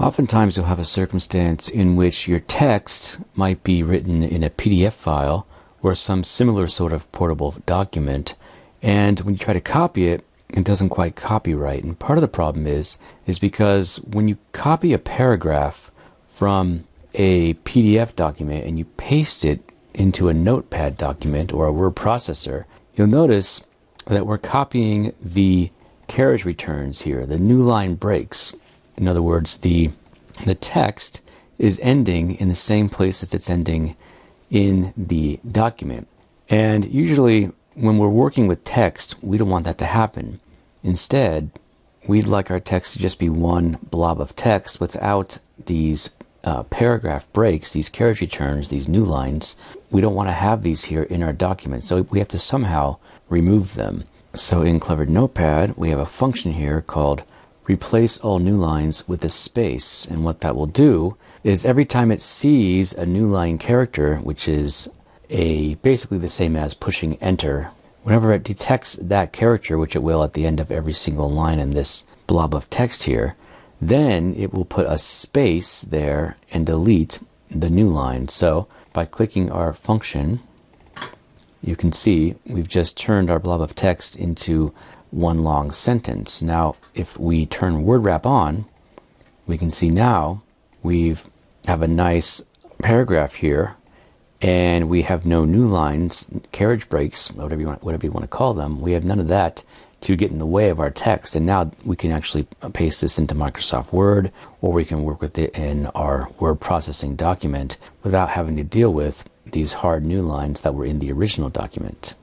Oftentimes you'll have a circumstance in which your text might be written in a PDF file or some similar sort of portable document, and when you try to copy it, it doesn't quite copy right. And part of the problem is because when you copy a paragraph from a PDF document and you paste it into a Notepad document or a word processor, you'll notice that we're copying the carriage returns here, the new line breaks. In other words, the text is ending in the same place as it's ending in the document. And usually when we're working with text, we don't want that to happen. Instead, we'd like our text to just be one blob of text without these paragraph breaks, these carriage returns, these new lines. We don't want to have these here in our document, so we have to somehow remove them. So in Clever Notepad, we have a function here called replace all new lines with a space. And what that will do is every time it sees a new line character, which is basically the same as pushing enter, whenever it detects that character, which it will at the end of every single line in this blob of text here, then it will put a space there and delete the new line. So by clicking our function, you can see we've just turned our blob of text into one long sentence. Now, if we turn word wrap on, we can see now we have a nice paragraph here, and we have no new lines, carriage breaks, whatever you want to call them. We have none of that to get in the way of our text, and now we can actually paste this into Microsoft Word, or we can work with it in our word processing document without having to deal with these hard new lines that were in the original document.